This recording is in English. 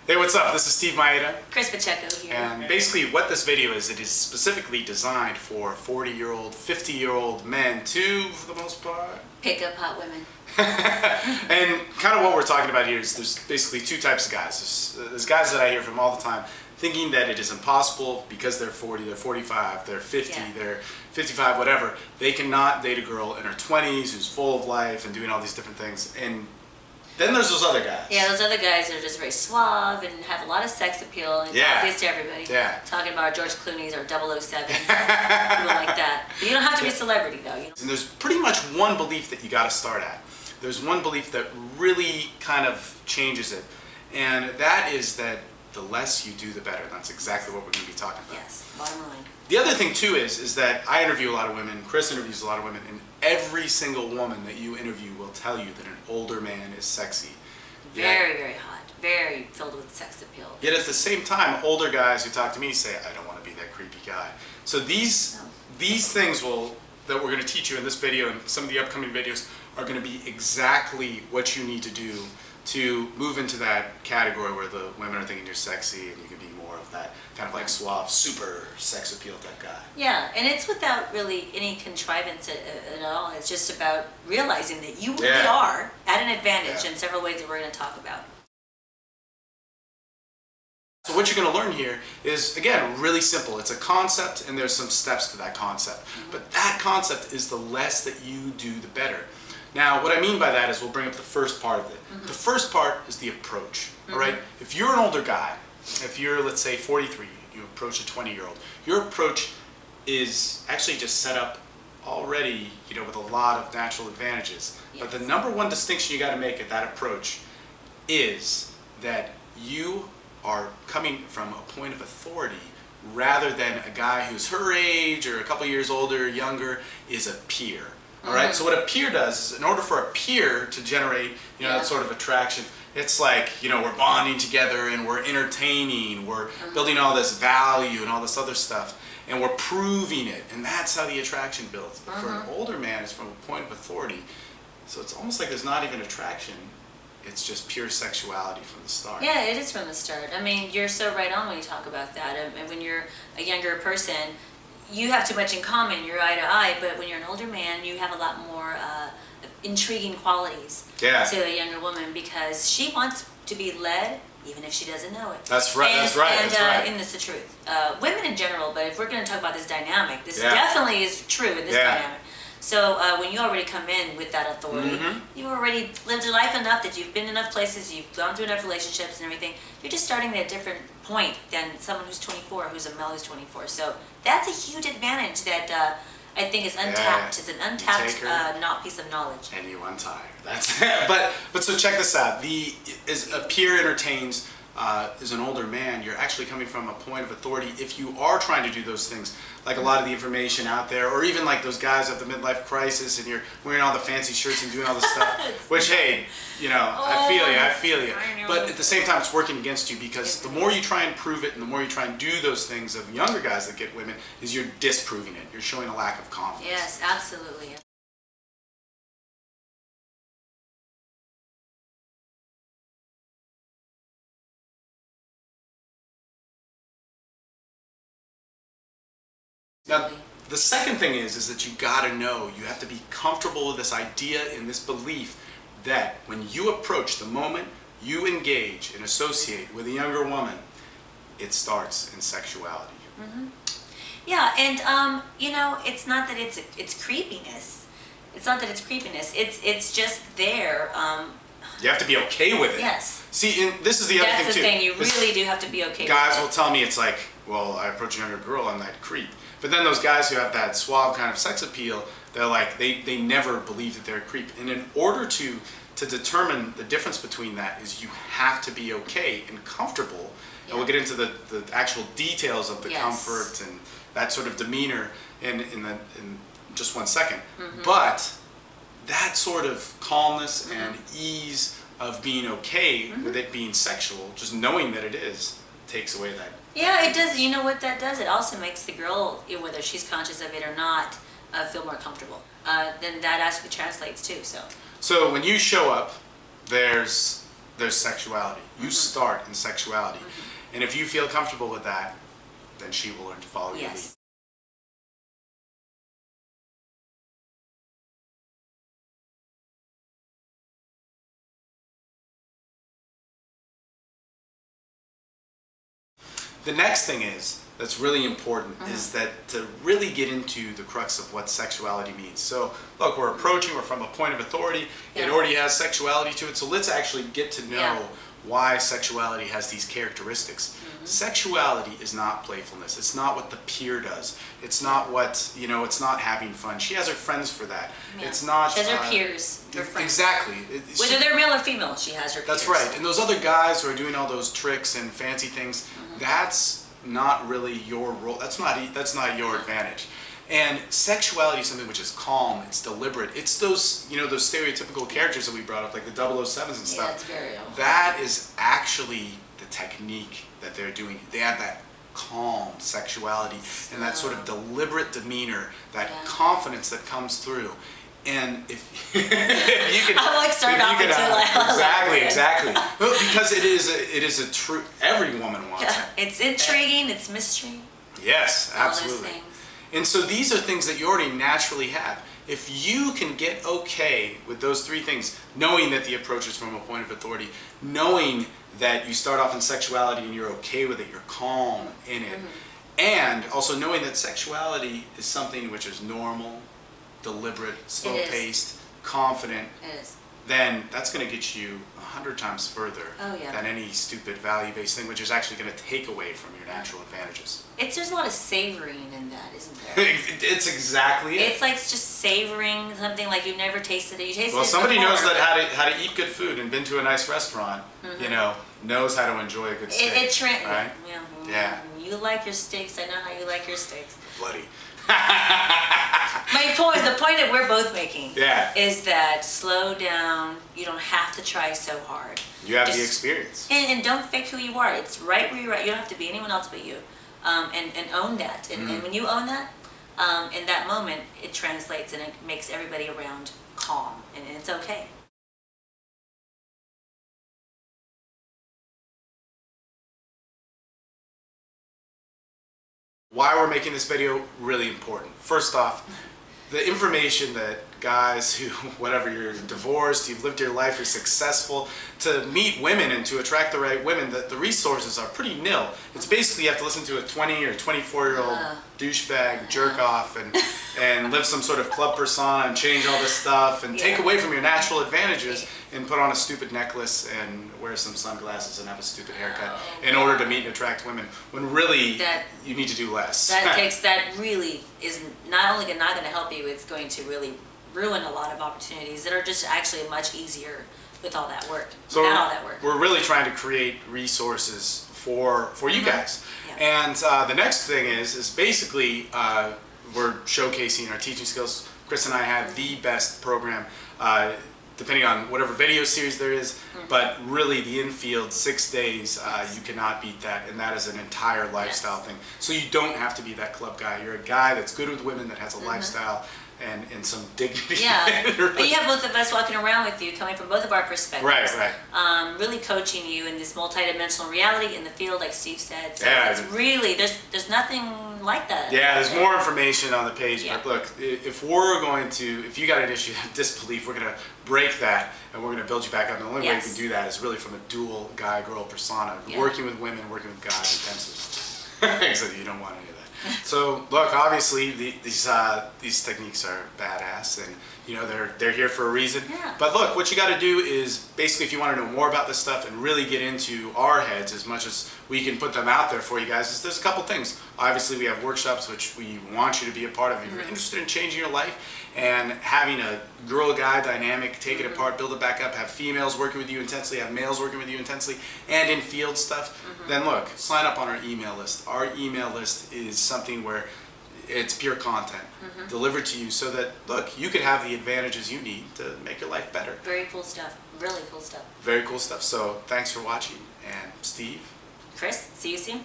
Hey, what's up? This is Steve Maeda. Chris Pacheco here. And basically what this video is, it is specifically designed for 40-year-old, 50-year-old men to, for the most part, pick up hot women. And kind of what we're talking about here is there's basically two types of guys. There's guys that I hear from all the time thinking that it is impossible because they're 40, they're 45, they're 50, they're 55, whatever. They cannot date a girl in her 20s who's full of life and doing all these different things. And then there's those other guys. Yeah, those other guys are just very suave and have a lot of sex appeal and obvious to everybody. Yeah. Talking about George Clooney's or 007s, people like that. But you don't have to be a celebrity though. And there's pretty much one belief that you got to start at. There's one belief that really kind of changes it, and that is that the less you do, the better. That's exactly what we're going to be talking about. Yes, bottom line. The other thing too is that I interview a lot of women, Chris interviews a lot of women, and every single woman that you interview will tell you that an older man is sexy. Very, very hot. Very filled with sex appeal. Yet at the same time, older guys who talk to me say, I don't want to be that creepy guy. So these things that we're going to teach you in this video and some of the upcoming videos are going to be exactly what you need to do to move into that category where the women are thinking you're sexy and you can be more of that kind of like suave, super sex appeal type guy. Yeah, and it's without really any contrivance at all. It's just about realizing that you really are at an advantage in several ways that we're going to talk about. So what you're going to learn here is, again, really simple. It's a concept and there's some steps to that concept. But that concept is the less that you do, the better. Now, what I mean by that is we'll bring up the first part of it. The first part is the approach, all right? If you're an older guy, if you're, let's say, 43, you approach a 20-year-old, your approach is actually just set up already, with a lot of natural advantages. Yes. But the number one distinction you got to make at that approach is that you are coming from a point of authority rather than a guy who's her age or a couple years older, younger, is a peer. All right. So what a peer does is, in order for a peer to generate, that sort of attraction, it's like, we're bonding together and we're entertaining, we're building all this value and all this other stuff, and we're proving it, and that's how the attraction builds. But for an older man, it's from a point of authority, so it's almost like there's not even attraction. It's just pure sexuality from the start. Yeah, it is from the start. I mean, you're so right on when you talk about that. And when you're a younger person, you have too much in common, you're eye to eye, but when you're an older man, you have a lot more intriguing qualities to a younger woman because she wants to be led even if she doesn't know it. That's right, and, that's right, and, that's right. And this is the truth. Women in general, but if we're going to talk about this dynamic, this definitely is true in this dynamic. So when you already come in with that authority, you've already lived your life enough that you've been enough places, you've gone through enough relationships and everything, you're just starting at a different point than someone who's 24, who's a male who's 24. So that's a huge advantage that I think is untapped. It's an untapped piece of knowledge. And you untie her. That's but so check this out. As a peer entertains, as an older man, you're actually coming from a point of authority if you are trying to do those things, like a lot of the information out there, or even like those guys at the midlife crisis and you're wearing all the fancy shirts and doing all this stuff, which, hey, I feel you. But at the same time, it's working against you because the more you try and prove it and the more you try and do those things of younger guys that get women, is you're disproving it. You're showing a lack of confidence. Yes, absolutely. Now, the second thing is that you gotta know, you have to be comfortable with this idea and this belief that when you approach, the moment you engage and associate with a younger woman, it starts in sexuality. Yeah, and it's not that it's creepiness. It's not that it's creepiness. It's just there. You have to be okay with it. Yes. See, and this is the other thing too. That's the thing. You really do have to be okay with it. Guys will tell me it's like, well, I approach a younger girl, I'm that creep. But then those guys who have that suave kind of sex appeal, they're like, they never believe that they're a creep. And in order to determine the difference between that is you have to be okay and comfortable. And we'll get into the actual details of the comfort and that sort of demeanor in just one second. But that sort of calmness and ease of being okay with it being sexual, just knowing that it is, takes away that. Yeah, it does. You know what that does? It also makes the girl, whether she's conscious of it or not, feel more comfortable. Then that actually translates too. So when you show up, there's there's sexuality. You start in sexuality. And if you feel comfortable with that, then she will learn to follow your lead. Yes. The next thing that's really important is that to really get into the crux of what sexuality means. So look, we're from a point of authority. It already has sexuality to it. So let's actually get to know why sexuality has these characteristics. Sexuality is not playfulness. It's not what the peer does. It's not what, it's not having fun. She has her friends for that. Yeah. It's not... She has her peers, her friends. Exactly. Whether they're male or female, she has her peers. That's right. And those other guys who are doing all those tricks and fancy things, that's not really your role. That's not your advantage. And sexuality is something which is calm, it's deliberate. It's those, those stereotypical characters that we brought up, like the 007s and stuff. Yeah, it's very old. That is actually the technique that they're doing. They have that calm sexuality and that sort of deliberate demeanor, that confidence that comes through. And if you can, I'm like starting off into exactly. Well, because it is a true. Every woman wants it. It's intriguing. It's mystery. Yes, all absolutely. those things. And so these are things that you already naturally have. If you can get okay with those three things, knowing that the approach is from a point of authority, knowing that you start off in sexuality and you're okay with it, you're calm in it, and also knowing that sexuality is something which is normal, deliberate, slow-paced, confident, then that's going to get you 100 times further than any stupid value-based thing, which is actually going to take away from your natural advantages. There's a lot of savoring in that, isn't there? It's exactly it. It's like just savoring something like you've never tasted it. You tasted well, it somebody before. knows how to eat good food and been to a nice restaurant, knows how to It enjoy a good steak. Right? Yeah. You like your steaks. I know how you like your steaks. Bloody. The point that we're both making is that slow down. You don't have to try so hard. You have the experience. And don't fake who you are. It's right where you're at. You don't have to be anyone else but you. And own that. And when you own that, in that moment, it translates and it makes everybody around calm. And it's okay. Why we're making this video really important. First off, the information that guys who, whatever, you're divorced, you've lived your life, you're successful, to meet women and to attract the right women, the resources are pretty nil. It's basically you have to listen to a 20 or 24-year-old douchebag jerk off and live some sort of club persona and change all this stuff and take away from your natural advantages and put on a stupid necklace and wear some sunglasses and have a stupid haircut in order to meet and attract women, when really you need to do less. That really is not only not going to help you, it's going to really ruin a lot of opportunities that are just actually much easier with all that work. So all that work. We're really trying to create resources for you guys. And the next thing is basically we're showcasing our teaching skills. Chris and I have the best program, depending on whatever video series there is, but really the infield 6 days, you cannot beat that, and that is an entire lifestyle thing. So you don't have to be that club guy. You're a guy that's good with women, that has a lifestyle and some dignity. But you have both of us walking around with you, coming from both of our perspectives. Right. Really coaching you in this multidimensional reality in the field, like Steve said. So Yeah. it's really, there's nothing like that. Yeah, there's more information on the page, but look, if you got an issue of disbelief, we're going to break that and we're going to build you back up. And the only way you can do that is really from a dual guy-girl persona, working with women, working with guys intensely. So you don't want any of that. So look, obviously these techniques are badass, and they're here for a reason. But look, what you got to do is basically, if you want to know more about this stuff and really get into our heads as much as we can put them out there for you guys, there's a couple things. Obviously, we have workshops which we want you to be a part of. If you're interested in changing your life and having a girl-guy dynamic, take it apart, build it back up, have females working with you intensely, have males working with you intensely, and in field stuff, then look, sign up on our email list. Our email list is something where it's pure content delivered to you so that, look, you could have the advantages you need to make your life better. Very cool stuff. Really cool stuff. Very cool stuff. So thanks for watching. And Steve? Chris, see you soon.